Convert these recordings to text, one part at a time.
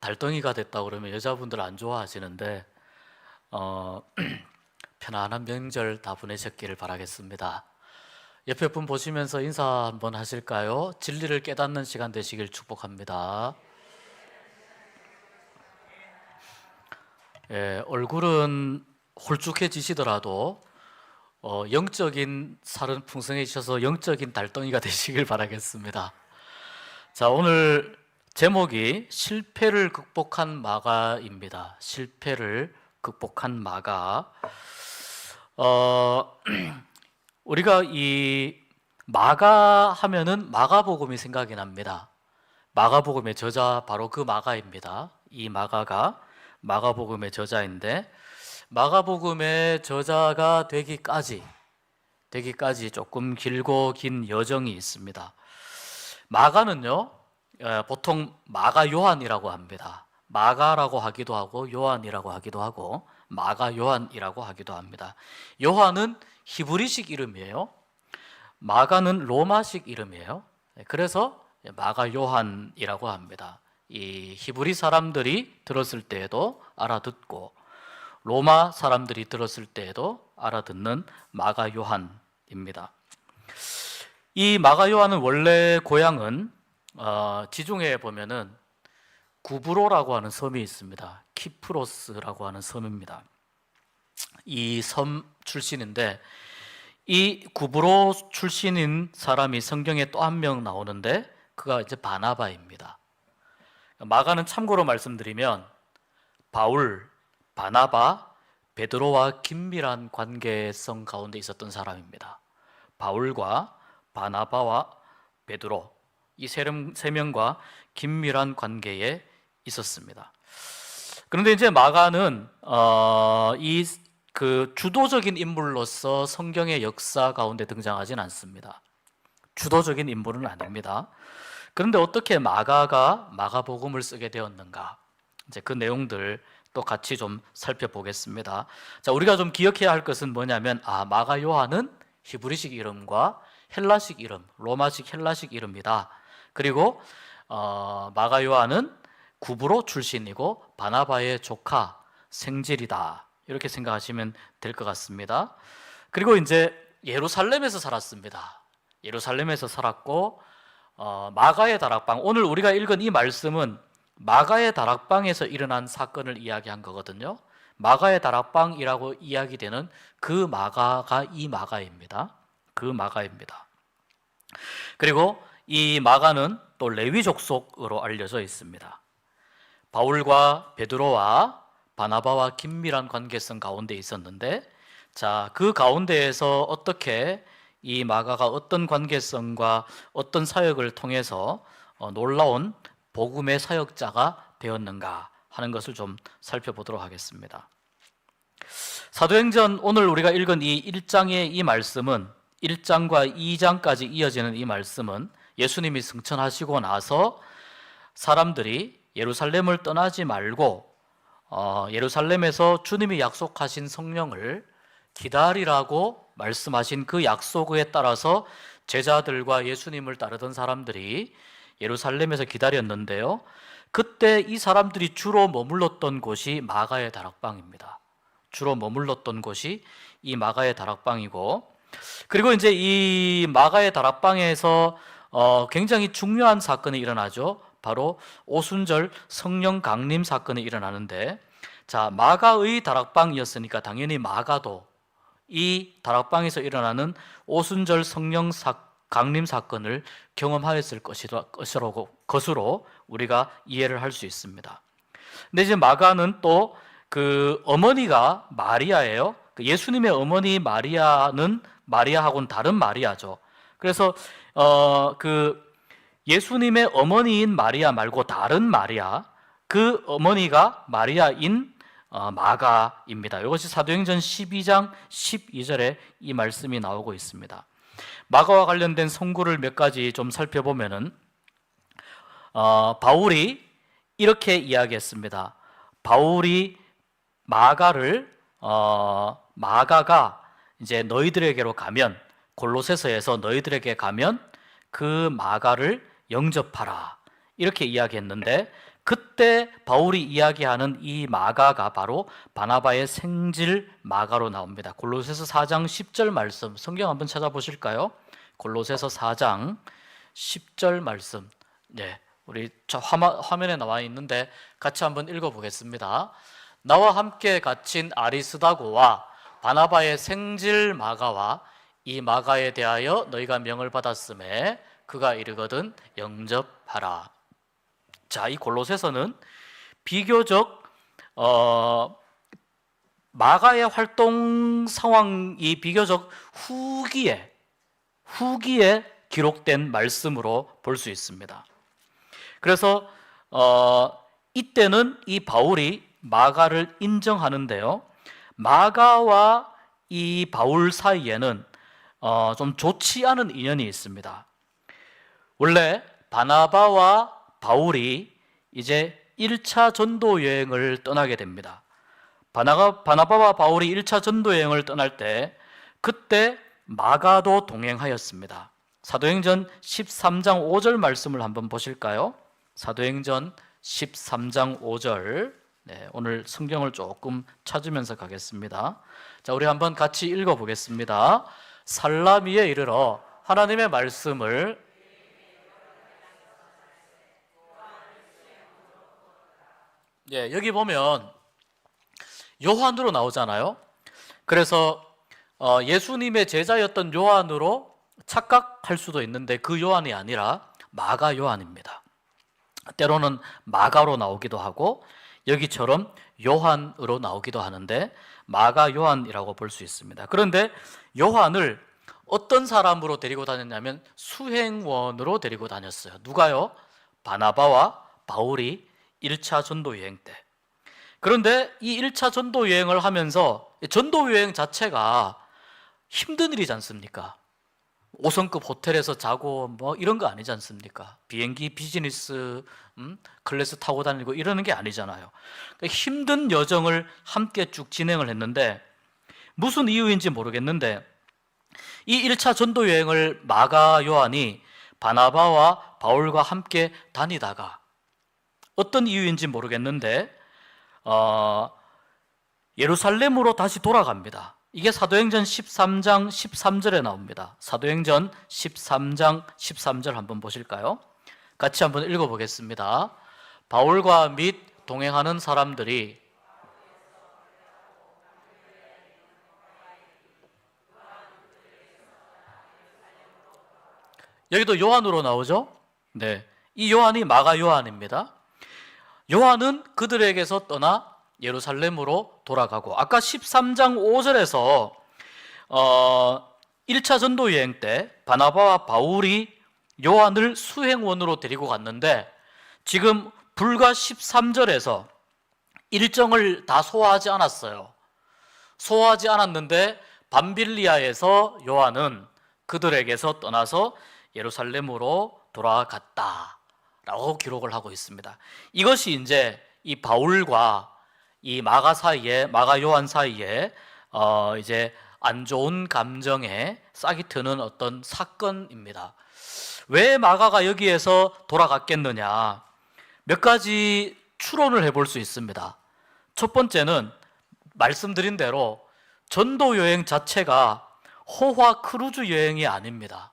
달덩이가 됐다 그러면 여자분들 안 좋아하시는데 편안한 명절 다 보내셨기를 바라겠습니다. 옆에 분 보시면서 인사 한번 하실까요? 진리를 깨닫는 시간 되시길 축복합니다. 얼굴은 홀쭉해지시더라도 영적인 살은 풍성해지셔서 영적인 달덩이가 되시길 바라겠습니다. 자, 오늘 제목이 실패를 극복한 마가입니다. 실패를 극복한 마가. 우리가 이 마가 하면은 마가복음이 생각이 납니다. 마가복음의 저자 바로 그 마가입니다. 이 마가가 마가복음의 저자인데, 마가복음의 저자가 되기까지 조금 길고 긴 여정이 있습니다. 마가는요, 보통 마가 요한이라고 합니다. 마가라고 하기도 하고 요한이라고 하기도 하고 마가 요한이라고 하기도 합니다. 요한은 히브리식 이름이에요. 마가는 로마식 이름이에요. 그래서 마가 요한이라고 합니다. 이 히브리 사람들이 들었을 때에도 알아듣고 로마 사람들이 들었을 때에도 알아듣는 마가 요한입니다. 이 마가 요한은 원래 고향은 지중해에 보면은 구브로라고 하는 섬이 있습니다. 키프로스라고 하는 섬입니다. 이 섬 출신인데, 이 구브로 출신인 사람이 성경에 또 한 명 나오는데 그가 이제 바나바입니다. 마가는 참고로 말씀드리면 바울, 바나바, 베드로와 긴밀한 관계성 가운데 있었던 사람입니다. 바울과 바나바와 베드로, 이 세 명과 긴밀한 관계에 있었습니다. 그런데 이제 마가는 그 주도적인 인물로서 성경의 역사 가운데 등장하진 않습니다. 주도적인 인물은 아닙니다. 그런데 어떻게 마가가 마가복음을 쓰게 되었는가? 이제 그 내용들 또 같이 좀 살펴보겠습니다. 자, 우리가 좀 기억해야 할 것은 뭐냐면, 마가 요한은 히브리식 이름과 헬라식 이름, 로마식 헬라식 이름이다. 그리고 마가 요한은 구브로 출신이고 바나바의 조카, 생질이다. 이렇게 생각하시면 될 것 같습니다. 그리고 이제 예루살렘에서 살았습니다. 예루살렘에서 살았고 마가의 다락방, 오늘 우리가 읽은 이 말씀은 마가의 다락방에서 일어난 사건을 이야기한 거거든요. 마가의 다락방이라고 이야기되는 그 마가가 이 마가입니다. 그 마가입니다. 그리고 이 마가는 또 레위 족속으로 알려져 있습니다. 바울과 베드로와 바나바와 긴밀한 관계성 가운데 있었는데, 자, 그 가운데에서 어떻게 이 마가가 어떤 관계성과 어떤 사역을 통해서 놀라운 복음의 사역자가 되었는가 하는 것을 좀 살펴보도록 하겠습니다. 사도행전 오늘 우리가 읽은 이 1장의 이 말씀은, 1장과 2장까지 이어지는 이 말씀은 예수님이 승천하시고 나서 사람들이 예루살렘을 떠나지 말고 예루살렘에서 주님이 약속하신 성령을 기다리라고 말씀하신 그 약속에 따라서 제자들과 예수님을 따르던 사람들이 예루살렘에서 기다렸는데요, 그때 이 사람들이 주로 머물렀던 곳이 마가의 다락방입니다. 주로 머물렀던 곳이 이 마가의 다락방이고, 그리고 이제 이 마가의 다락방에서 굉장히 중요한 사건이 일어나죠. 바로 오순절 성령 강림 사건이 일어나는데, 자, 마가의 다락방이었으니까 당연히 마가도 이 다락방에서 일어나는 오순절 성령 강림 사건을 경험하였을 것으로 우리가 이해를 할 수 있습니다. 근데 이제 마가는 또 그 어머니가 마리아예요. 예수님의 어머니 마리아는 마리아하고는 다른 마리아죠. 그래서 그 예수님의 어머니인 마리아 말고 다른 마리아, 그 어머니가 마리아인 마가입니다. 이것이 사도행전 12장 12절에 이 말씀이 나오고 있습니다. 마가와 관련된 성구를 몇 가지 좀 살펴보면은 바울이 이렇게 이야기했습니다. 바울이 마가가 이제 너희들에게로 가면, 골로새서에서 너희들에게 가면 그 마가를 영접하라, 이렇게 이야기했는데, 그때 바울이 이야기하는 이 마가가 바로 바나바의 생질 마가로 나옵니다. 골로새서 4장 10절 말씀, 성경 한번 찾아보실까요? 골로새서 4장 10절 말씀. 네, 우리 화면에 나와 있는데 같이 한번 읽어보겠습니다. 나와 함께 갇힌 아리스다고와 바나바의 생질 마가와 이 마가에 대하여 너희가 명을 받았음에 그가 이르거든 영접하라. 자, 이 골로새서는 비교적 마가의 활동 상황이 비교적 후기에 기록된 말씀으로 볼 수 있습니다. 그래서 이때는 이 바울이 마가를 인정하는데요, 마가와 이 바울 사이에는 좀 좋지 않은 인연이 있습니다. 원래 바나바와 바울이 이제 1차 전도 여행을 떠나게 됩니다. 바나바와 바울이 1차 전도 여행을 떠날 때 그때 마가도 동행하였습니다. 사도행전 13장 5절 말씀을 한번 보실까요? 사도행전 13장 5절. 네, 오늘 성경을 조금 찾으면서 가겠습니다. 자, 우리 한번 같이 읽어보겠습니다. 살라미에 이르러 하나님의 말씀을 여기 보면 요한으로 나오잖아요. 그래서 예수님의 제자였던 요한으로 착각할 수도 있는데 그 요한이 아니라 마가 요한입니다. 때로는 마가로 나오기도 하고 여기처럼 요한으로 나오기도 하는데 마가 요한이라고 볼 수 있습니다. 그런데 요한을 어떤 사람으로 데리고 다녔냐면 수행원으로 데리고 다녔어요. 누가요? 바나바와 바울이 1차 전도 여행 때. 그런데 이 1차 전도 여행을 하면서 전도 여행 자체가 힘든 일이지 않습니까? 5성급 호텔에서 자고 뭐 이런 거 아니지 않습니까? 비행기 비즈니스 클래스 타고 다니고 이러는 게 아니잖아요. 그러니까 힘든 여정을 함께 쭉 진행을 했는데 무슨 이유인지 모르겠는데 이 1차 전도 여행을 마가 요한이 바나바와 바울과 함께 다니다가 어떤 이유인지 모르겠는데 예루살렘으로 다시 돌아갑니다. 이게 사도행전 13장 13절에 나옵니다. 사도행전 13장 13절 한번 보실까요? 같이 한번 읽어보겠습니다. 바울과 및 동행하는 사람들이 여기도 요한으로 나오죠? 네, 이 요한이 마가 요한입니다. 요한은 그들에게서 떠나 예루살렘으로 돌아가고 아까 13장 5절에서 1차 전도 여행 때 바나바와 바울이 요한을 수행원으로 데리고 갔는데 지금 불과 13절에서 일정을 다 소화하지 않았어요. 소화하지 않았는데 밤빌리아에서 요한은 그들에게서 떠나서 예루살렘으로 돌아갔다라고 기록을 하고 있습니다. 이것이 이제 이 바울과 이 마가 사이에, 마가 요한 사이에 이제 안 좋은 감정에 싹이 트는 어떤 사건입니다. 왜 마가가 여기에서 돌아갔겠느냐? 몇 가지 추론을 해볼 수 있습니다. 첫 번째는 말씀드린 대로 전도 여행 자체가 호화 크루즈 여행이 아닙니다.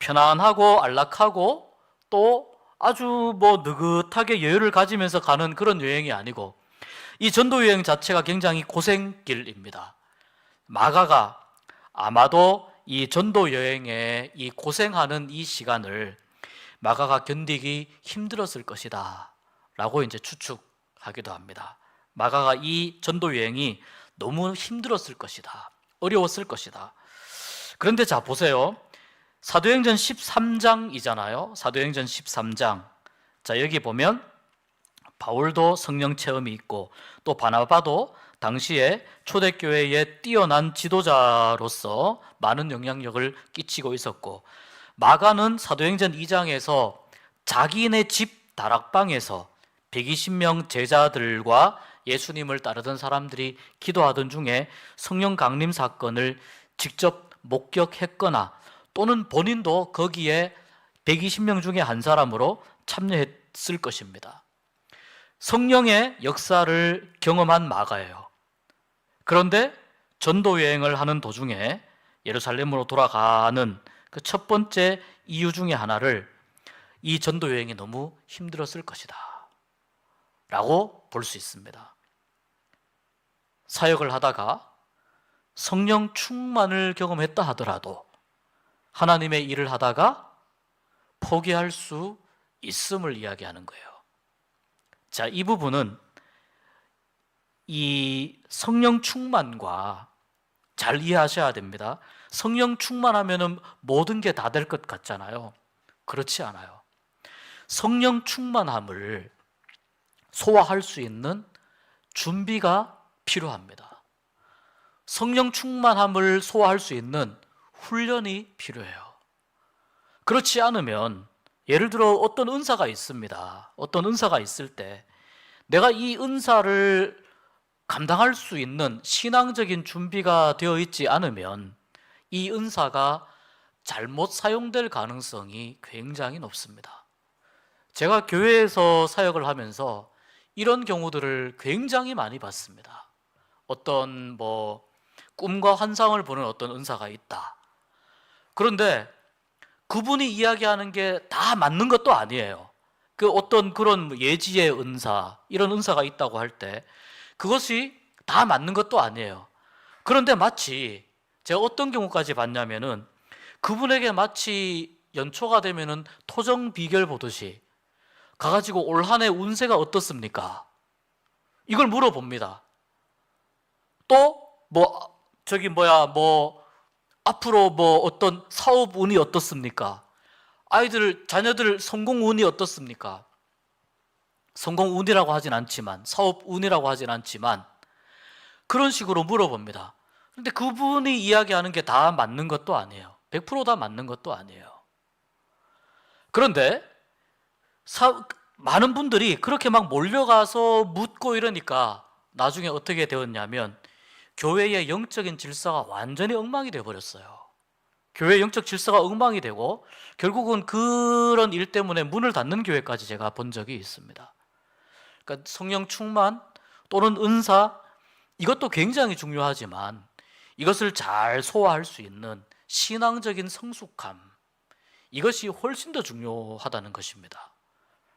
편안하고 안락하고 또 아주 뭐 느긋하게 여유를 가지면서 가는 그런 여행이 아니고 이 전도 여행 자체가 굉장히 고생길입니다. 마가가 아마도 이 전도 여행에 이 고생하는 이 시간을 마가가 견디기 힘들었을 것이다 라고 이제 추측하기도 합니다. 마가가 이 전도 여행이 너무 힘들었을 것이다, 어려웠을 것이다. 그런데 자 보세요, 사도행전 13장이잖아요. 사도행전 13장. 자, 여기 보면 바울도 성령 체험이 있고 또 바나바도 당시에 초대교회의 뛰어난 지도자로서 많은 영향력을 끼치고 있었고 마가는 사도행전 2장에서 자기네 집 다락방에서 120명 제자들과 예수님을 따르던 사람들이 기도하던 중에 성령 강림 사건을 직접 목격했거나 또는 본인도 거기에 120명 중에 한 사람으로 참여했을 있을 것입니다. 성령의 역사를 경험한 마가예요. 그런데 전도 여행을 하는 도중에 예루살렘으로 돌아가는 그 첫 번째 이유 중에 하나를 이 전도 여행이 너무 힘들었을 것이다 라고 볼 수 있습니다. 사역을 하다가 성령 충만을 경험했다 하더라도 하나님의 일을 하다가 포기할 수 있음을 이야기하는 거예요. 자, 이 부분은 이 성령 충만과 잘 이해하셔야 됩니다. 성령 충만하면 모든 게 다 될 것 같잖아요. 그렇지 않아요. 성령 충만함을 소화할 수 있는 준비가 필요합니다. 성령 충만함을 소화할 수 있는 훈련이 필요해요. 그렇지 않으면 예를 들어 어떤 은사가 있습니다. 어떤 은사가 있을 때 내가 이 은사를 감당할 수 있는 신앙적인 준비가 되어 있지 않으면 이 은사가 잘못 사용될 가능성이 굉장히 높습니다. 제가 교회에서 사역을 하면서 이런 경우들을 굉장히 많이 봤습니다. 어떤 꿈과 환상을 보는 어떤 은사가 있다. 그런데 그분이 이야기하는 게 다 맞는 것도 아니에요. 그 어떤 그런 예지의 은사, 이런 은사가 있다고 할 때 그것이 다 맞는 것도 아니에요. 그런데 마치 제가 어떤 경우까지 봤냐면은 그분에게 마치 연초가 되면은 토정 비결 보듯이 가가지고 올 한 해 운세가 어떻습니까? 이걸 물어봅니다. 또 앞으로 어떤 사업 운이 어떻습니까? 자녀들 성공 운이 어떻습니까? 성공 운이라고 하진 않지만, 사업 운이라고 하진 않지만 그런 식으로 물어봅니다. 그런데 그분이 이야기하는 게 다 맞는 것도 아니에요. 100%다 맞는 것도 아니에요. 그런데 많은 분들이 그렇게 막 몰려가서 묻고 이러니까 나중에 어떻게 되었냐면 교회의 영적인 질서가 완전히 엉망이 되어버렸어요. 교회의 영적 질서가 엉망이 되고 결국은 그런 일 때문에 문을 닫는 교회까지 제가 본 적이 있습니다. 그러니까 성령 충만 또는 은사, 이것도 굉장히 중요하지만 이것을 잘 소화할 수 있는 신앙적인 성숙함, 이것이 훨씬 더 중요하다는 것입니다.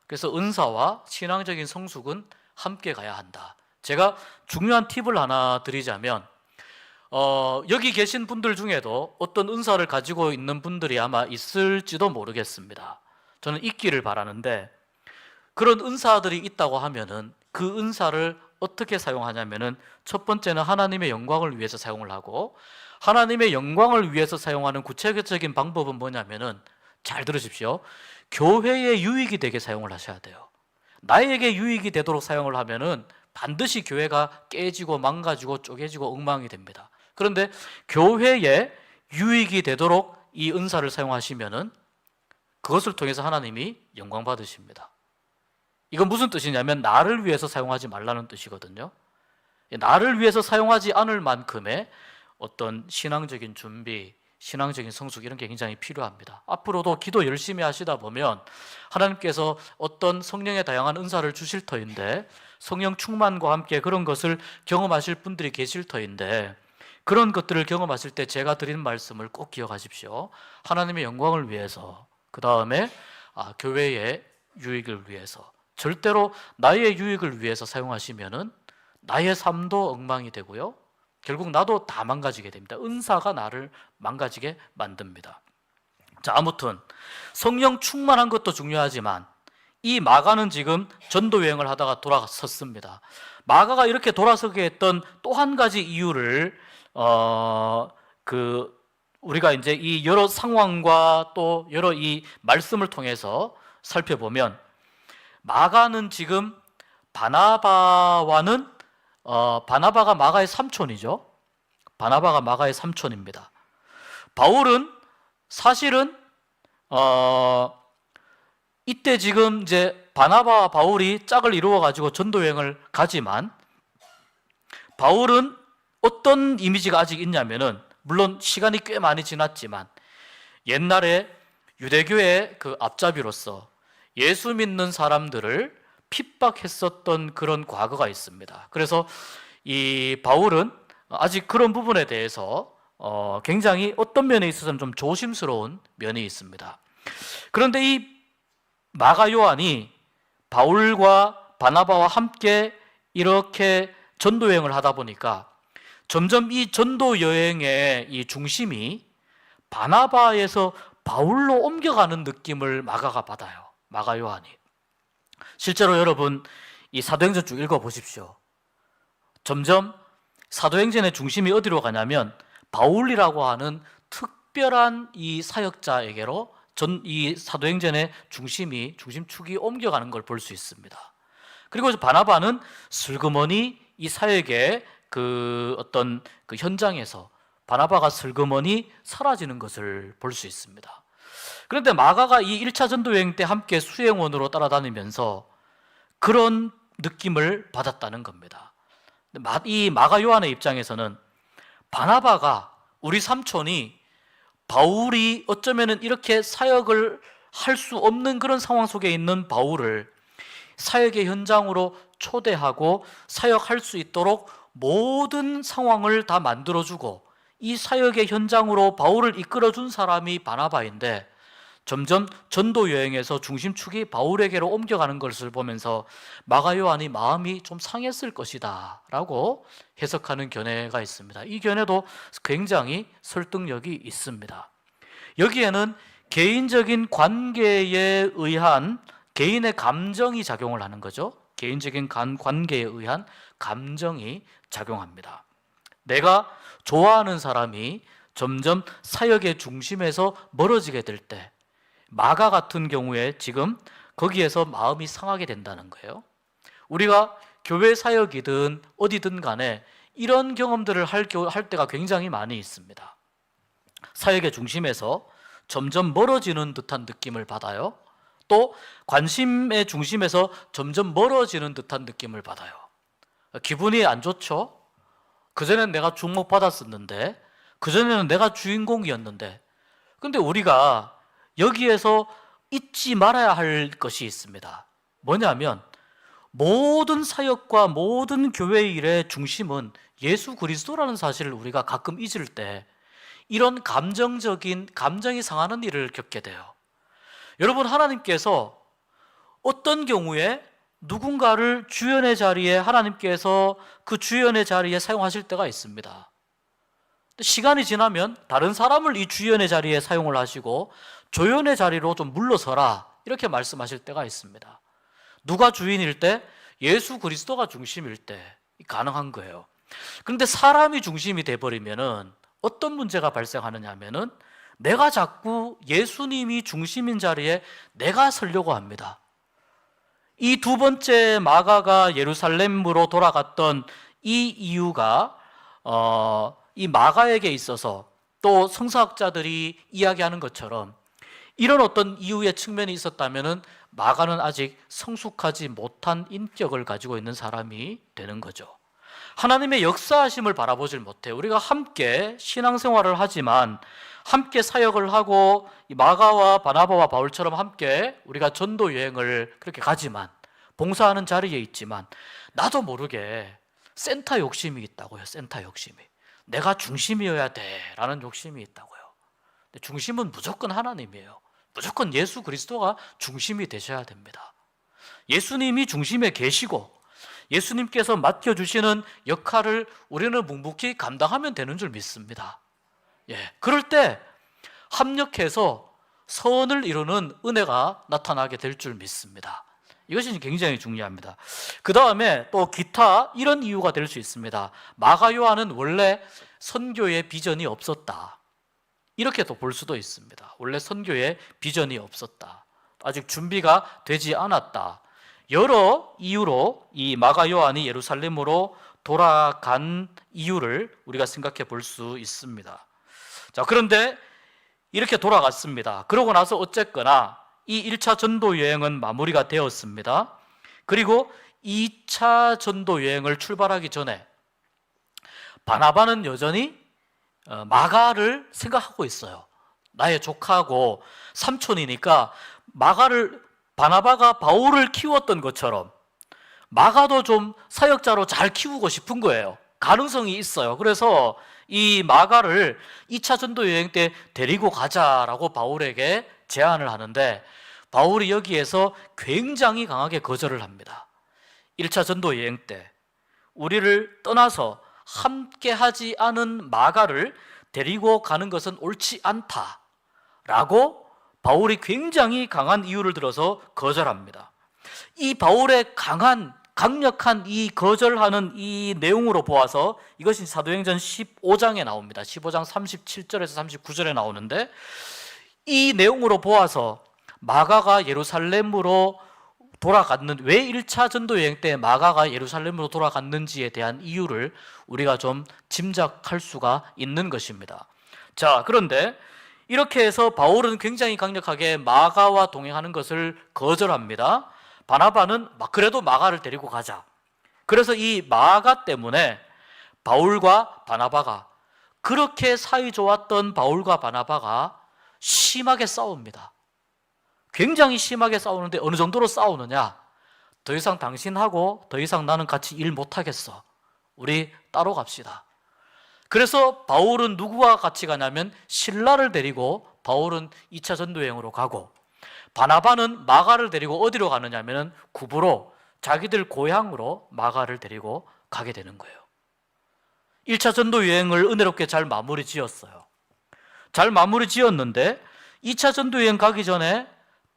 그래서 은사와 신앙적인 성숙은 함께 가야 한다. 제가 중요한 팁을 하나 드리자면 여기 계신 분들 중에도 어떤 은사를 가지고 있는 분들이 아마 있을지도 모르겠습니다. 저는 있기를 바라는데, 그런 은사들이 있다고 하면은 그 은사를 어떻게 사용하냐면은 첫 번째는 하나님의 영광을 위해서 사용을 하고, 하나님의 영광을 위해서 사용하는 구체적인 방법은 뭐냐면은, 잘 들으십시오. 교회에 유익이 되게 사용을 하셔야 돼요. 나에게 유익이 되도록 사용을 하면은 반드시 교회가 깨지고 망가지고 쪼개지고 엉망이 됩니다. 그런데 교회에 유익이 되도록 이 은사를 사용하시면은 그것을 통해서 하나님이 영광 받으십니다. 이건 무슨 뜻이냐면 나를 위해서 사용하지 말라는 뜻이거든요. 나를 위해서 사용하지 않을 만큼의 어떤 신앙적인 준비, 신앙적인 성숙, 이런 게 굉장히 필요합니다. 앞으로도 기도 열심히 하시다 보면 하나님께서 어떤 성령의 다양한 은사를 주실 터인데, 성령 충만과 함께 그런 것을 경험하실 분들이 계실 터인데, 그런 것들을 경험하실 때 제가 드리는 말씀을 꼭 기억하십시오. 하나님의 영광을 위해서, 그 다음에 교회의 유익을 위해서, 절대로 나의 유익을 위해서 사용하시면은 나의 삶도 엉망이 되고요, 결국 나도 다 망가지게 됩니다. 은사가 나를 망가지게 만듭니다. 자, 아무튼 성령 충만한 것도 중요하지만 이 마가는 지금 전도 여행을 하다가 돌아섰습니다. 마가가 이렇게 돌아서게 했던 또 한 가지 이유를 우리가 이제 이 여러 상황과 또 여러 이 말씀을 통해서 살펴보면, 마가는 지금 바나바가 마가의 삼촌이죠. 바나바가 마가의 삼촌입니다. 바울은 사실은 이때 지금 이제 바나바와 바울이 짝을 이루어 가지고 전도 여행을 가지만, 바울은 어떤 이미지가 아직 있냐면은, 물론 시간이 꽤 많이 지났지만 옛날에 유대교의 그 앞잡이로서 예수 믿는 사람들을 핍박했었던 그런 과거가 있습니다. 그래서 이 바울은 아직 그런 부분에 대해서 굉장히 어떤 면에 있어서는 좀 조심스러운 면이 있습니다. 그런데 이 마가 요한이 바울과 바나바와 함께 이렇게 전도 여행을 하다 보니까 점점 이 전도 여행의 이 중심이 바나바에서 바울로 옮겨가는 느낌을 마가가 받아요. 마가 요한이. 실제로 여러분 이 사도행전 쭉 읽어보십시오. 점점 사도행전의 중심이 어디로 가냐면 바울이라고 하는 특별한 이 사역자에게로 이 사도행전의 중심축이 옮겨가는 걸 볼 수 있습니다. 그리고 바나바는 슬그머니 이 사역의 그 어떤 그 현장에서 바나바가 슬그머니 사라지는 것을 볼 수 있습니다. 그런데 마가가 이 1차 전도 여행 때 함께 수행원으로 따라다니면서 그런 느낌을 받았다는 겁니다. 이 마가 요한의 입장에서는 바나바가 우리 삼촌이 바울이 어쩌면은 이렇게 사역을 할 수 없는 그런 상황 속에 있는 바울을 사역의 현장으로 초대하고 사역할 수 있도록 모든 상황을 다 만들어주고 이 사역의 현장으로 바울을 이끌어준 사람이 바나바인데 점점 전도 여행에서 중심축이 바울에게로 옮겨가는 것을 보면서 마가 요한이 마음이 좀 상했을 것이다 라고 해석하는 견해가 있습니다. 이 견해도 굉장히 설득력이 있습니다. 여기에는 개인적인 관계에 의한 개인의 감정이 작용을 하는 거죠. 개인적인 관계에 의한 감정이 작용합니다. 내가 좋아하는 사람이 점점 사역의 중심에서 멀어지게 될 때 마가 같은 경우에 지금 거기에서 마음이 상하게 된다는 거예요. 우리가 교회 사역이든 어디든 간에 이런 경험들을 할 때가 굉장히 많이 있습니다. 사역의 중심에서 점점 멀어지는 듯한 느낌을 받아요. 또 관심의 중심에서 점점 멀어지는 듯한 느낌을 받아요. 기분이 안 좋죠? 그전엔 내가 주목받았었는데, 그전에는 내가 주인공이었는데, 근데 우리가 여기에서 잊지 말아야 할 것이 있습니다. 뭐냐면 모든 사역과 모든 교회 일의 중심은 예수 그리스도라는 사실을 우리가 가끔 잊을 때 이런 감정이 상하는 일을 겪게 돼요. 여러분, 하나님께서 어떤 경우에 누군가를 주연의 자리에 하나님께서 그 주연의 자리에 사용하실 때가 있습니다. 시간이 지나면 다른 사람을 이 주연의 자리에 사용을 하시고 조연의 자리로 좀 물러서라 이렇게 말씀하실 때가 있습니다. 누가 주인일 때? 예수 그리스도가 중심일 때 가능한 거예요. 그런데 사람이 중심이 돼버리면은 어떤 문제가 발생하느냐 하면은 내가 자꾸 예수님이 중심인 자리에 내가 서려고 합니다. 이 두 번째 마가가 예루살렘으로 돌아갔던 이 이유가 이 마가에게 있어서 또 성서학자들이 이야기하는 것처럼 이런 어떤 이유의 측면이 있었다면은 마가는 아직 성숙하지 못한 인격을 가지고 있는 사람이 되는 거죠. 하나님의 역사하심을 바라보질 못해요. 우리가 함께 신앙생활을 하지만 함께 사역을 하고 마가와 바나바와 바울처럼 함께 우리가 전도 여행을 그렇게 가지만 봉사하는 자리에 있지만 나도 모르게 센터 욕심이 있다고요. 센터 욕심이. 내가 중심이어야 돼라는 욕심이 있다고요. 근데 중심은 무조건 하나님이에요. 무조건 예수 그리스도가 중심이 되셔야 됩니다. 예수님이 중심에 계시고 예수님께서 맡겨주시는 역할을 우리는 묵묵히 감당하면 되는 줄 믿습니다. 그럴 때 합력해서 선을 이루는 은혜가 나타나게 될 줄 믿습니다. 이것이 굉장히 중요합니다. 그 다음에 또 기타 이런 이유가 될 수 있습니다. 마가 요한은 원래 선교의 비전이 없었다. 이렇게 또 볼 수도 있습니다. 원래 선교의 비전이 없었다. 아직 준비가 되지 않았다. 여러 이유로 이 마가 요한이 예루살렘으로 돌아간 이유를 우리가 생각해 볼 수 있습니다. 자, 그런데 이렇게 돌아갔습니다. 그러고 나서 어쨌거나 이 1차 전도 여행은 마무리가 되었습니다. 그리고 2차 전도 여행을 출발하기 전에 바나바는 여전히 마가를 생각하고 있어요. 나의 조카고 삼촌이니까 바나바가 바울을 키웠던 것처럼 마가도 좀 사역자로 잘 키우고 싶은 거예요. 가능성이 있어요. 그래서 이 마가를 2차 전도 여행 때 데리고 가자라고 바울에게 제안을 하는데 바울이 여기에서 굉장히 강하게 거절을 합니다. 1차 전도 여행 때 우리를 떠나서 함께 하지 않은 마가를 데리고 가는 것은 옳지 않다라고 바울이 굉장히 강한 이유를 들어서 거절합니다. 이 바울의 강력한 이 거절하는 이 내용으로 보아서 이것이 사도행전 15장에 나옵니다. 15장 37절에서 39절에 나오는데 이 내용으로 보아서 마가가 예루살렘으로 왜 1차 전도 여행 때 마가가 예루살렘으로 돌아갔는지에 대한 이유를 우리가 좀 짐작할 수가 있는 것입니다. 자, 그런데 이렇게 해서 바울은 굉장히 강력하게 마가와 동행하는 것을 거절합니다. 바나바는 그래도 마가를 데리고 가자. 그래서 이 마가 때문에 바울과 바나바가, 그렇게 사이 좋았던 바울과 바나바가 심하게 싸웁니다. 굉장히 심하게 싸우는데 어느 정도로 싸우느냐? 더 이상 당신하고 더 이상 나는 같이 일 못하겠어. 우리 따로 갑시다. 그래서 바울은 누구와 같이 가냐면 실라를 데리고 바울은 2차 전도여행으로 가고, 바나바는 마가를 데리고 어디로 가느냐면 구브로, 자기들 고향으로 마가를 데리고 가게 되는 거예요. 1차 전도여행을 은혜롭게 잘 마무리 지었어요. 잘 마무리 지었는데 2차 전도여행 가기 전에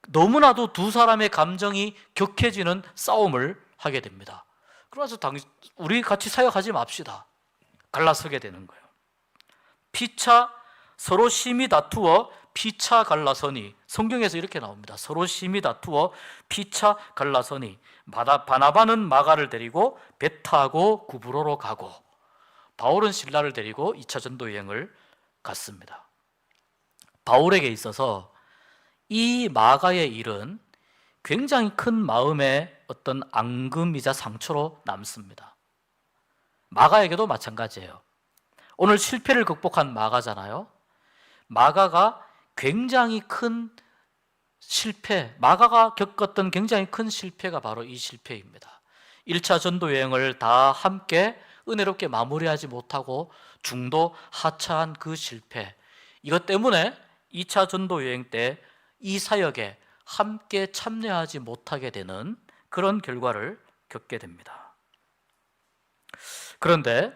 너무나도 두 사람의 감정이 격해지는 싸움을 하게 됩니다. 그래서 우리 같이 사역하지 맙시다. 갈라서게 되는 거예요. 피차, 서로 심히 다투어 피차 갈라서니, 성경에서 이렇게 나옵니다. 서로 심히 다투어 피차 갈라서니 바나바는 마가를 데리고 배 타고 구브로로 가고, 바울은 실라를 데리고 2차 전도 여행을 갔습니다. 바울에게 있어서 이 마가의 일은 굉장히 큰 마음의 어떤 앙금이자 상처로 남습니다. 마가에게도 마찬가지예요. 오늘 실패를 극복한 마가잖아요. 마가가 굉장히 큰 실패, 마가가 겪었던 굉장히 큰 실패가 바로 이 실패입니다. 1차 전도 여행을 다 함께 은혜롭게 마무리하지 못하고 중도 하차한 그 실패, 이것 때문에 2차 전도 여행 때 이 사역에 함께 참여하지 못하게 되는 그런 결과를 겪게 됩니다. 그런데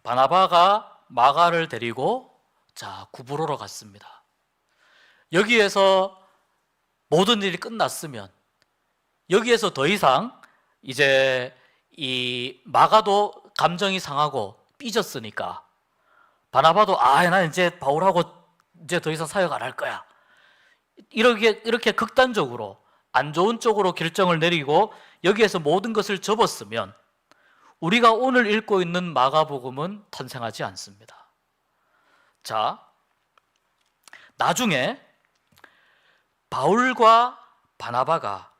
바나바가 마가를 데리고 구브로로 갔습니다. 여기에서 모든 일이 끝났으면, 여기에서 더 이상 이제 이 마가도 감정이 상하고 삐졌으니까 바나바도 나 이제 바울하고 이제 더 이상 사역 안 할 거야, 이렇게 극단적으로 안 좋은 쪽으로 결정을 내리고 여기에서 모든 것을 접었으면 우리가 오늘 읽고 있는 마가복음은 탄생하지 않습니다. 자, 나중에 바울과 마가가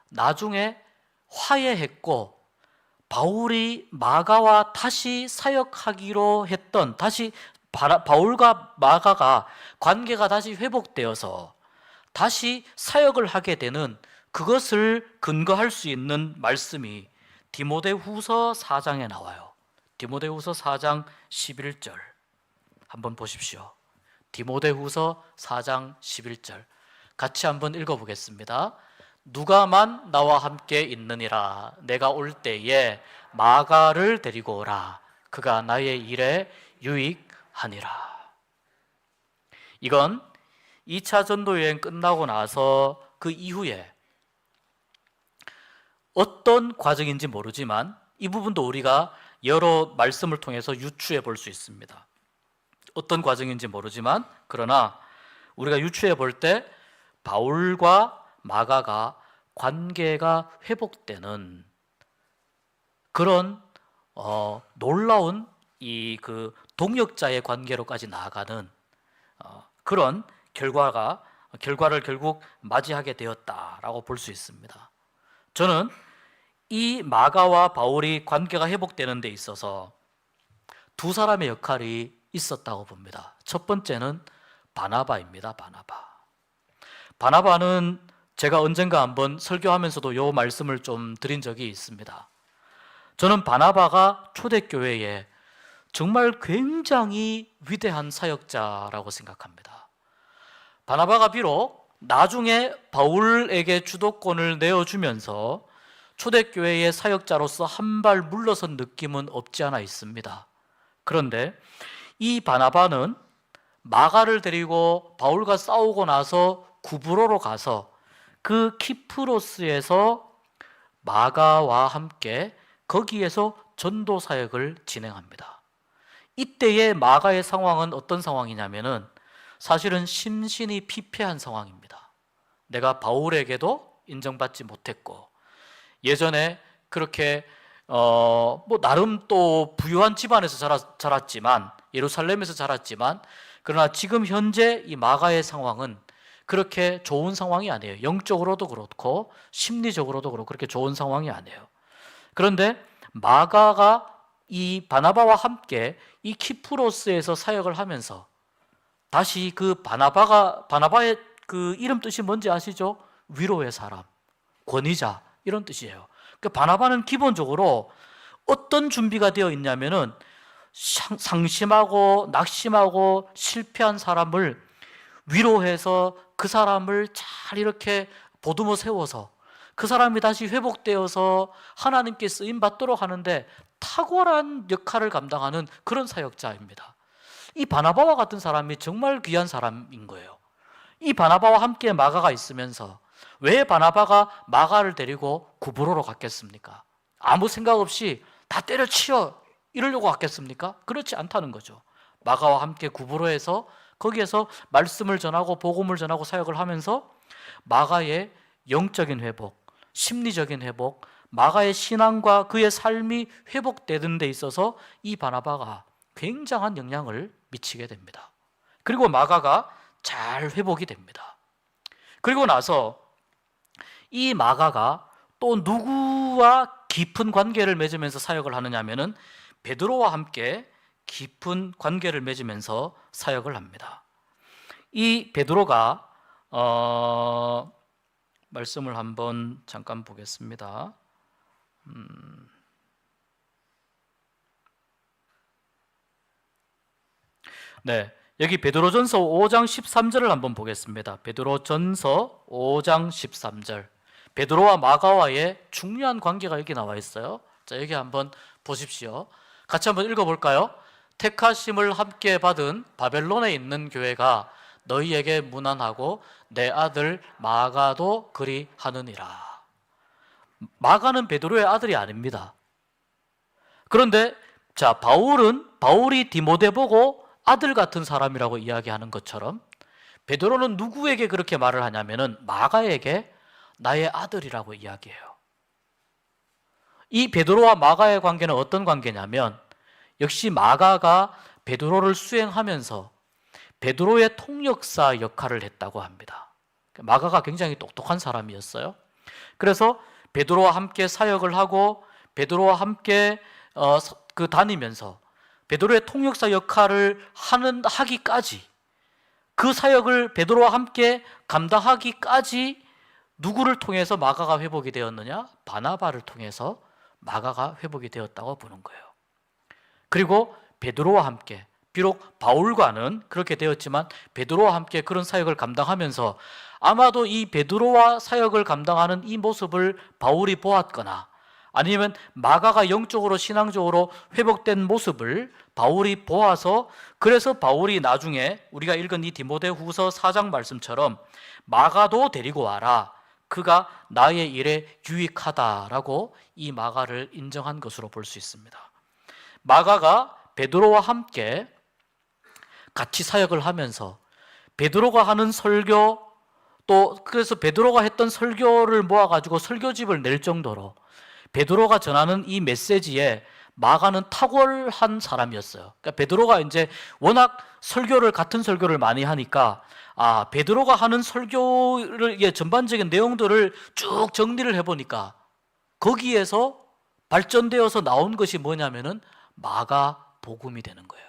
나중에 화해했고, 바울이 마가와 다시 사역하기로 했던, 바울과 마가가 관계가 다시 회복되어서 다시 사역을 하게 되는 그것을 근거할 수 있는 말씀이 디모데후서 4장에 나와요. 디모데후서 4장 11절 한번 보십시오. 디모데후서 4장 11절 같이 한번 읽어보겠습니다. 누가만 나와 함께 있느니라. 내가 올 때에 마가를 데리고 오라. 그가 나의 일에 유익하니라. 이건 2차 전도 여행 끝나고 나서 그 이후에 어떤 과정인지 모르지만 이 부분도 우리가 여러 말씀을 통해서 유추해 볼 수 있습니다. 어떤 과정인지 모르지만, 그러나 우리가 유추해 볼 때 바울과 마가가 관계가 회복되는 그런 놀라운 그 동역자의 관계로까지 나아가는 그런 결과를 결국 맞이하게 되었다라고 볼 수 있습니다. 저는 이 마가와 바울이 관계가 회복되는 데 있어서 두 사람의 역할이 있었다고 봅니다. 첫 번째는 바나바입니다. 바나바. 바나바는 제가 언젠가 한번 설교하면서도 이 말씀을 좀 드린 적이 있습니다. 저는 바나바가 초대교회에 정말 굉장히 위대한 사역자라고 생각합니다. 바나바가 비록 나중에 바울에게 주도권을 내어주면서 초대교회의 사역자로서 한 발 물러선 느낌은 없지 않아 있습니다. 그런데 이 바나바는 마가를 데리고 바울과 싸우고 나서 구브로로 가서 그 키프로스에서 마가와 함께 거기에서 전도 사역을 진행합니다. 이때의 마가의 상황은 어떤 상황이냐면은 사실은 심신이 피폐한 상황입니다. 내가 바울에게도 인정받지 못했고, 예전에 그렇게 나름 또 부유한 집안에서 자랐지만, 예루살렘에서 자랐지만, 그러나 지금 현재 이 마가의 상황은 그렇게 좋은 상황이 아니에요. 영적으로도 그렇고 심리적으로도 그렇고 그렇게 좋은 상황이 아니에요. 그런데 마가가 이 바나바와 함께 이 키프로스에서 사역을 하면서 다시 그 바나바의 그 이름 뜻이 뭔지 아시죠? 위로의 사람, 권위자, 이런 뜻이에요. 그러니까 바나바는 기본적으로 어떤 준비가 되어 있냐면은 상심하고 낙심하고 실패한 사람을 위로해서 그 사람을 잘 이렇게 보듬어 세워서 그 사람이 다시 회복되어서 하나님께 쓰임 받도록 하는데 탁월한 역할을 감당하는 그런 사역자입니다. 이 바나바와 같은 사람이 정말 귀한 사람인 거예요. 이 바나바와 함께 마가가 있으면서 왜 바나바가 마가를 데리고 구브로로 갔겠습니까? 아무 생각 없이 다 때려치워 이러려고 갔겠습니까? 그렇지 않다는 거죠. 마가와 함께 구브로에서 거기에서 말씀을 전하고 복음을 전하고 사역을 하면서 마가의 영적인 회복, 심리적인 회복, 마가의 신앙과 그의 삶이 회복되는 데 있어서 이 바나바가 굉장한 영향을 미치게 됩니다. 그리고 마가가 잘 회복이 됩니다. 그리고 나서 이 마가가 또 누구와 깊은 관계를 맺으면서 사역을 하느냐 하면은 베드로와 함께 깊은 관계를 맺으면서 사역을 합니다. 이 베드로가 말씀을 한번 잠깐 보겠습니다. 네, 여기 베드로전서 5장 13절을 한번 보겠습니다. 베드로전서 5장 13절. 베드로와 마가와의 중요한 관계가 여기 나와 있어요. 자, 여기 한번 보십시오. 같이 한번 읽어볼까요? 택하심을 함께 받은 바벨론에 있는 교회가 너희에게 문안하고 내 아들 마가도 그리 하느니라. 마가는 베드로의 아들이 아닙니다. 그런데 자, 바울이 디모데 보고 아들 같은 사람이라고 이야기하는 것처럼 베드로는 누구에게 그렇게 말을 하냐면은 마가에게 나의 아들이라고 이야기해요. 이 베드로와 마가의 관계는 어떤 관계냐면 역시 마가가 베드로를 수행하면서 베드로의 통역사 역할을 했다고 합니다. 마가가 굉장히 똑똑한 사람이었어요. 그래서 베드로와 함께 사역을 하고 베드로와 함께 다니면서 베드로의 통역사 역할을 하기까지, 그 사역을 베드로와 함께 감당하기까지 누구를 통해서 마가가 회복이 되었느냐? 바나바를 통해서 마가가 회복이 되었다고 보는 거예요. 그리고 베드로와 함께, 비록 바울과는 그렇게 되었지만 베드로와 함께 그런 사역을 감당하면서 아마도 이 베드로와 사역을 감당하는 이 모습을 바울이 보았거나 아니면 마가가 영적으로 신앙적으로 회복된 모습을 바울이 보아서, 그래서 바울이 나중에 우리가 읽은 이 디모데후서 4장 말씀처럼 마가도 데리고 와라, 그가 나의 일에 유익하다라고 이 마가를 인정한 것으로 볼 수 있습니다. 마가가 베드로와 함께 같이 사역을 하면서 베드로가 하는 설교, 또 그래서 베드로가 했던 설교를 모아가지고 설교집을 낼 정도로 베드로가 전하는 이 메시지에 마가는 탁월한 사람이었어요. 그러니까 베드로가 이제 워낙 같은 설교를 많이 하니까 베드로가 하는 설교를 전반적인 내용들을 쭉 정리를 해보니까 거기에서 발전되어서 나온 것이 뭐냐면은 마가 복음이 되는 거예요.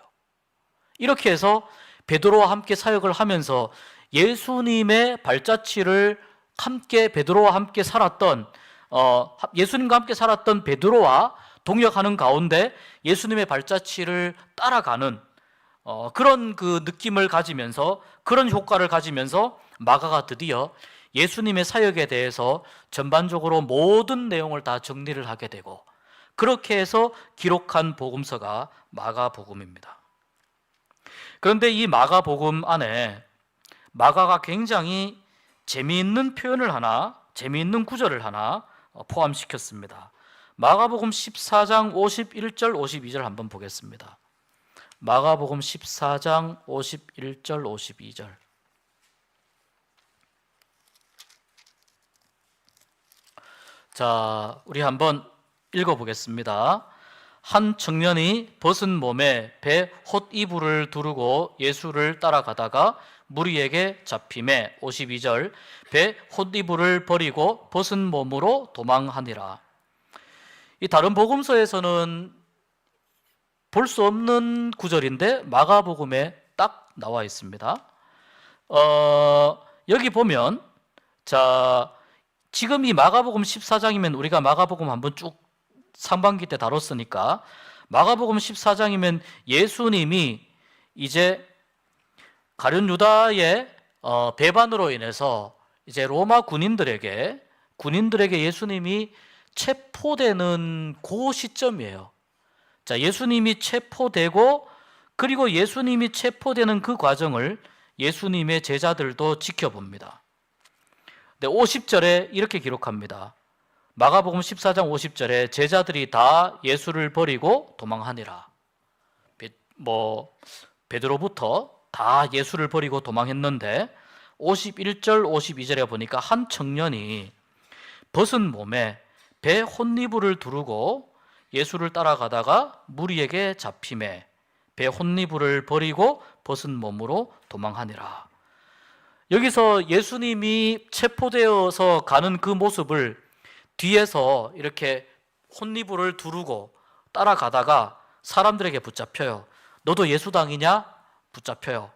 이렇게 해서 베드로와 함께 사역을 하면서 예수님의 발자취를 함께 베드로와 함께 살았던 예수님과 함께 살았던 베드로와 동역하는 가운데 예수님의 발자취를 따라가는 그런 그 느낌을 가지면서, 그런 효과를 가지면서 마가가 드디어 예수님의 사역에 대해서 전반적으로 모든 내용을 다 정리를 하게 되고, 그렇게 해서 기록한 복음서가 마가복음입니다. 그런데 이 마가복음 안에 마가가 굉장히 재미있는 표현을 하나, 재미있는 구절을 하나 포함시켰습니다. 마가복음 14장 51절 52절 한번 보겠습니다. 마가복음 14장 51절 52절. 자, 우리 한번 읽어보겠습니다. 한 청년이 벗은 몸에 배 헛이불을 두르고 예수를 따라가다가 무리에게 잡힘에 52절 배 헛이불을 버리고 벗은 몸으로 도망하니라. 이 다른 복음서에서는 볼 수 없는 구절인데 마가복음에 딱 나와 있습니다. 여기 보면, 자, 지금 이 마가복음 14장이면 우리가 마가복음 한번 쭉 상반기 때 다뤘으니까, 마가복음 14장이면 예수님이 이제 가룟 유다의 배반으로 인해서 이제 로마 군인들에게 예수님이 체포되는 그 시점이에요. 자, 예수님이 체포되고, 그리고 예수님이 체포되는 그 과정을 예수님의 제자들도 지켜봅니다. 50절에 이렇게 기록합니다. 마가복음 14장 50절에 제자들이 다 예수를 버리고 도망하니라. 베드로부터 다 예수를 버리고 도망했는데 51절 52절에 보니까 한 청년이 벗은 몸에 배 혼니불을 두르고 예수를 따라가다가 무리에게 잡힘에 배 혼니불을 버리고 벗은 몸으로 도망하니라. 여기서 예수님이 체포되어서 가는 그 모습을 뒤에서 이렇게 혼니불을 두르고 따라가다가 사람들에게 붙잡혀요. 너도 예수당이냐? 붙잡혀요.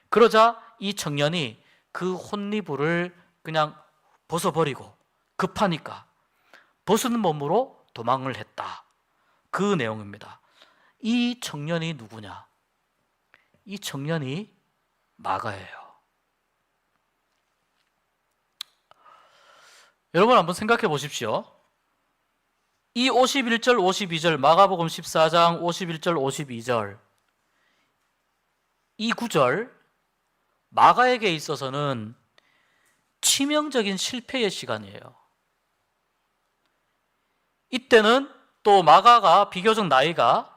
그러자 이 청년이 그 혼니불을 그냥 벗어버리고 급하니까 벗은 몸으로 도망을 했다. 그 내용입니다. 이 청년이 누구냐? 이 청년이 마가예요. 여러분 한번 생각해 보십시오. 이 51절 52절 마가복음 14장 51절 52절 이 구절, 마가에게 있어서는 치명적인 실패의 시간이에요. 이때는 또 마가가 비교적 나이가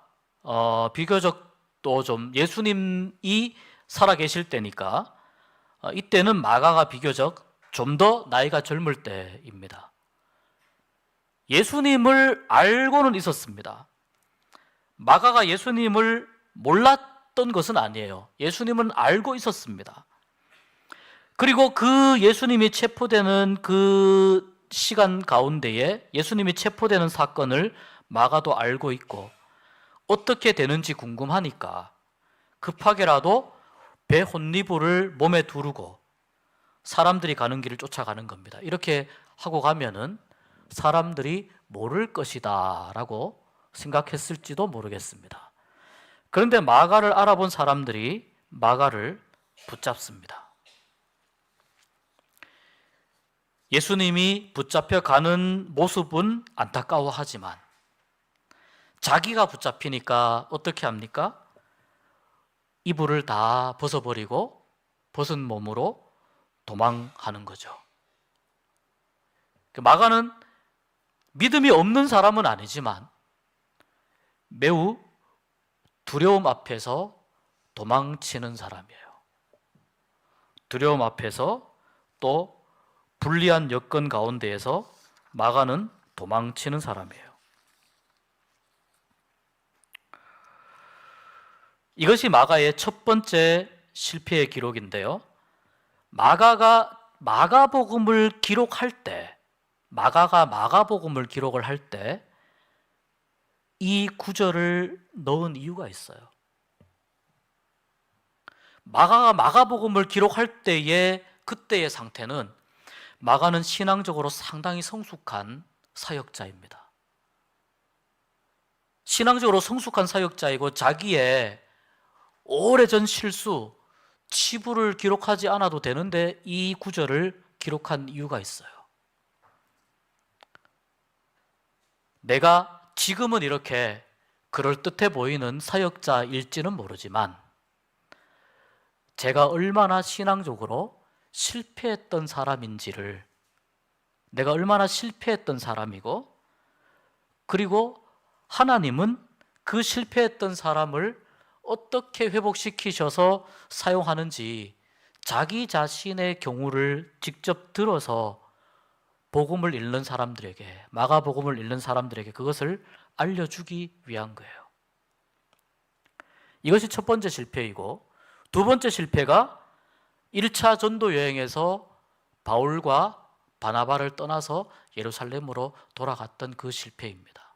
비교적 또 좀 예수님이 살아계실 때니까 이때는 마가가 비교적 좀 더 나이가 젊을 때입니다. 예수님을 알고는 있었습니다. 마가가 예수님을 몰랐던 것은 아니에요. 예수님은 알고 있었습니다. 그리고 그 예수님이 체포되는 그 시간 가운데에 예수님이 체포되는 사건을 마가도 알고 있고 어떻게 되는지 궁금하니까 급하게라도 배 혼니불을 몸에 두르고 사람들이 가는 길을 쫓아가는 겁니다. 이렇게 하고 가면은 사람들이 모를 것이다 라고 생각했을지도 모르겠습니다. 그런데 마가를 알아본 사람들이 마가를 붙잡습니다. 예수님이 붙잡혀 가는 모습은 안타까워하지만 자기가 붙잡히니까 어떻게 합니까? 이불을 다 벗어버리고 벗은 몸으로 도망하는 거죠. 마가는 믿음이 없는 사람은 아니지만 매우 두려움 앞에서 도망치는 사람이에요. 두려움 앞에서 또 불리한 여건 가운데에서 마가는 도망치는 사람이에요. 이것이 마가의 첫 번째 실패의 기록인데요. 마가가 마가복음을 기록할 때, 마가가 마가복음을 기록을 할 때 이 구절을 넣은 이유가 있어요. 마가가 마가복음을 기록할 때의 그때의 상태는 마가는 신앙적으로 상당히 성숙한 사역자입니다. 신앙적으로 성숙한 사역자이고 자기의 오래전 실수, 치부를 기록하지 않아도 되는데 이 구절을 기록한 이유가 있어요. 내가 지금은 이렇게 그럴듯해 보이는 사역자일지는 모르지만 제가 얼마나 신앙적으로 실패했던 사람인지를, 내가 얼마나 실패했던 사람이고, 그리고 하나님은 그 실패했던 사람을 어떻게 회복시키셔서 사용하는지 자기 자신의 경우를 직접 들어서 복음을 읽는 사람들에게, 마가복음을 읽는 사람들에게 그것을 알려주기 위한 거예요. 이것이 첫 번째 실패이고, 두 번째 실패가 1차 전도 여행에서 바울과 바나바를 떠나서 예루살렘으로 돌아갔던 그 실패입니다.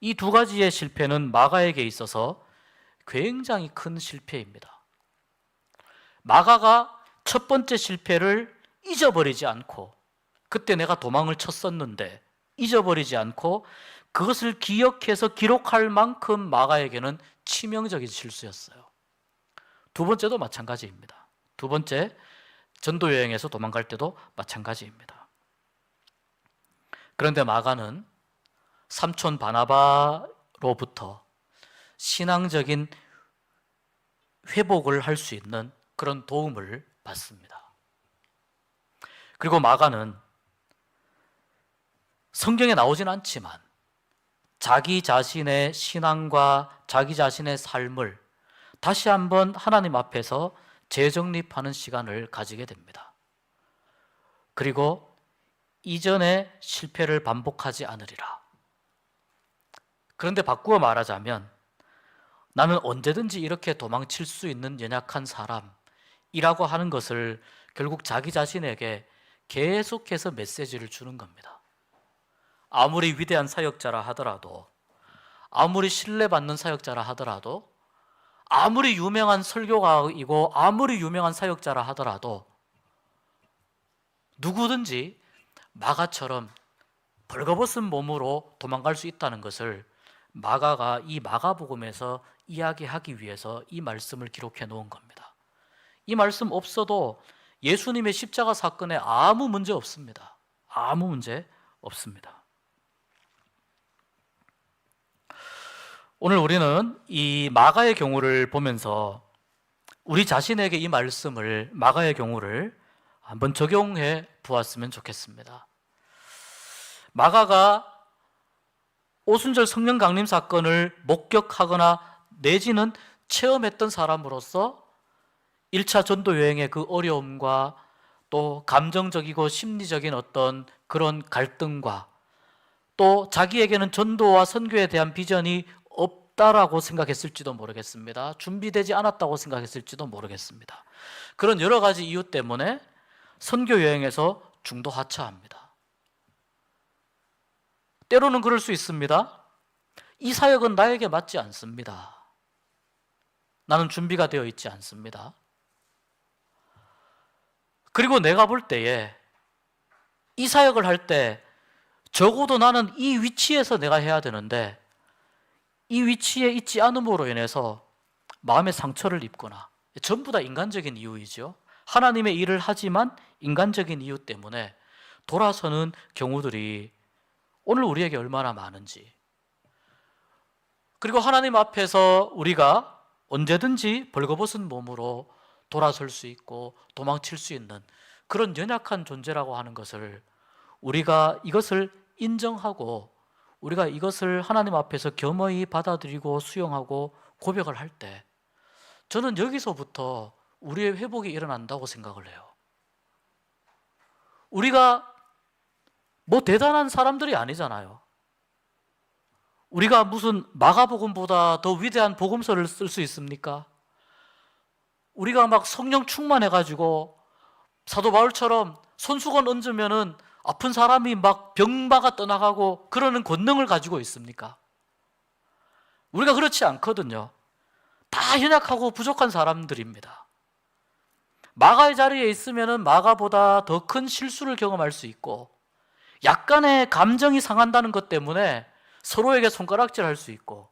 이 두 가지의 실패는 마가에게 있어서 굉장히 큰 실패입니다. 마가가 첫 번째 실패를 잊어버리지 않고, 그때 내가 도망을 쳤었는데 잊어버리지 않고 그것을 기억해서 기록할 만큼 마가에게는 치명적인 실수였어요. 두 번째도 마찬가지입니다. 두 번째 전도 여행에서 도망갈 때도 마찬가지입니다. 그런데 마가는 삼촌 바나바로부터 신앙적인 회복을 할 수 있는 그런 도움을 받습니다. 그리고 마가는 성경에 나오진 않지만 자기 자신의 신앙과 자기 자신의 삶을 다시 한번 하나님 앞에서 재정립하는 시간을 가지게 됩니다. 그리고 이전의 실패를 반복하지 않으리라. 그런데 바꾸어 말하자면 나는 언제든지 이렇게 도망칠 수 있는 연약한 사람이라고 하는 것을 결국 자기 자신에게 계속해서 메시지를 주는 겁니다. 아무리 위대한 사역자라 하더라도, 아무리 신뢰받는 사역자라 하더라도, 아무리 유명한 설교가이고 아무리 유명한 사역자라 하더라도 누구든지 마가처럼 벌거벗은 몸으로 도망갈 수 있다는 것을 마가가 이 마가복음에서 이야기하기 위해서 이 말씀을 기록해 놓은 겁니다. 이 말씀 없어도 예수님의 십자가 사건에 아무 문제 없습니다. 아무 문제 없습니다. 오늘 우리는 이 마가의 경우를 보면서 우리 자신에게 이 말씀을, 마가의 경우를 한번 적용해 보았으면 좋겠습니다. 마가가 오순절 성령 강림 사건을 목격하거나 내지는 체험했던 사람으로서 1차 전도 여행의 그 어려움과 또 감정적이고 심리적인 어떤 그런 갈등과 또 자기에게는 전도와 선교에 대한 비전이 없다라고 생각했을지도 모르겠습니다. 준비되지 않았다고 생각했을지도 모르겠습니다. 그런 여러 가지 이유 때문에 선교 여행에서 중도 하차합니다. 때로는 그럴 수 있습니다. 이 사역은 나에게 맞지 않습니다. 나는 준비가 되어 있지 않습니다. 그리고 내가 볼 때에 이 사역을 할 때 적어도 나는 이 위치에서 내가 해야 되는데 이 위치에 있지 않음으로 인해서 마음의 상처를 입거나, 전부 다 인간적인 이유이죠. 하나님의 일을 하지만 인간적인 이유 때문에 돌아서는 경우들이 오늘 우리에게 얼마나 많은지, 그리고 하나님 앞에서 우리가 언제든지 벌거벗은 몸으로 돌아설 수 있고 도망칠 수 있는 그런 연약한 존재라고 하는 것을 우리가 이것을 인정하고 우리가 이것을 하나님 앞에서 겸허히 받아들이고 수용하고 고백을 할 때 저는 여기서부터 우리의 회복이 일어난다고 생각을 해요. 우리가 뭐 대단한 사람들이 아니잖아요. 우리가 무슨 마가복음보다 더 위대한 복음서를 쓸 수 있습니까? 우리가 막 성령 충만해가지고 사도 바울처럼 손수건 얹으면은 아픈 사람이 막 병마가 떠나가고 그러는 권능을 가지고 있습니까? 우리가 그렇지 않거든요. 다 연약하고 부족한 사람들입니다. 마가의 자리에 있으면은 마가보다 더 큰 실수를 경험할 수 있고, 약간의 감정이 상한다는 것 때문에 서로에게 손가락질 할 수 있고,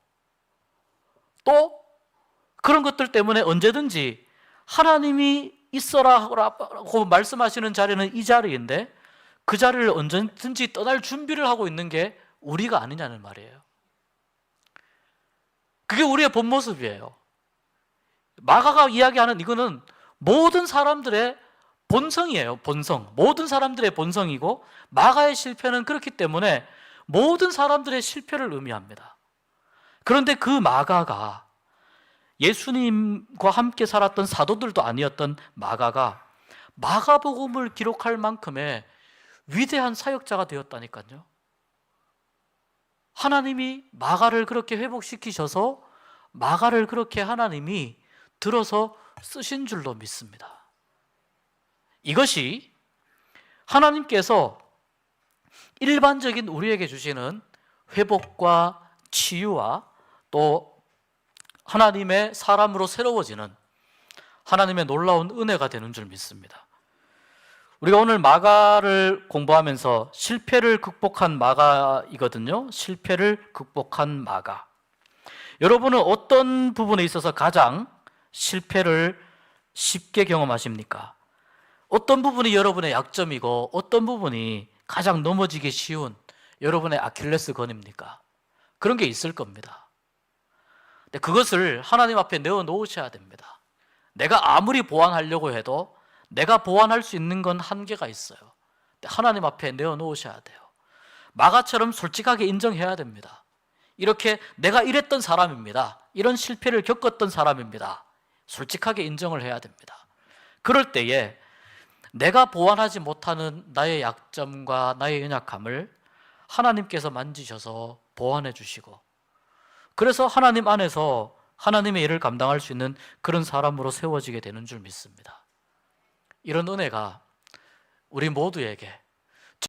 또 그런 것들 때문에 언제든지 하나님이 있어라고 말씀하시는 자리는 이 자리인데 그 자리를 언제든지 떠날 준비를 하고 있는 게 우리가 아니냐는 말이에요. 그게 우리의 본 모습이에요. 마가가 이야기하는 이거는 모든 사람들의 본성이에요. 본성. 모든 사람들의 본성이고, 마가의 실패는 그렇기 때문에 모든 사람들의 실패를 의미합니다. 그런데 그 마가가 예수님과 함께 살았던 사도들도 아니었던 마가가 마가복음을 기록할 만큼의 위대한 사역자가 되었다니까요. 하나님이 마가를 그렇게 회복시키셔서 마가를 그렇게 하나님이 들어서 쓰신 줄로 믿습니다. 이것이 하나님께서 일반적인 우리에게 주시는 회복과 치유와 또 하나님의 사람으로 새로워지는 하나님의 놀라운 은혜가 되는 줄 믿습니다. 우리가 오늘 마가를 공부하면서 실패를 극복한 마가이거든요. 실패를 극복한 마가. 여러분은 어떤 부분에 있어서 가장 실패를 쉽게 경험하십니까? 어떤 부분이 여러분의 약점이고 어떤 부분이 가장 넘어지기 쉬운 여러분의 아킬레스건입니까? 그런 게 있을 겁니다. 근데 그것을 하나님 앞에 내어놓으셔야 됩니다. 내가 아무리 보완하려고 해도 내가 보완할 수 있는 건 한계가 있어요. 하나님 앞에 내어놓으셔야 돼요. 마가처럼 솔직하게 인정해야 됩니다. 이렇게 내가 이랬던 사람입니다. 이런 실패를 겪었던 사람입니다. 솔직하게 인정을 해야 됩니다. 그럴 때에 내가 보완하지 못하는 나의 약점과 나의 연약함을 하나님께서 만지셔서 보완해 주시고, 그래서 하나님 안에서 하나님의 일을 감당할 수 있는 그런 사람으로 세워지게 되는 줄 믿습니다. 이런 은혜가 우리 모두에게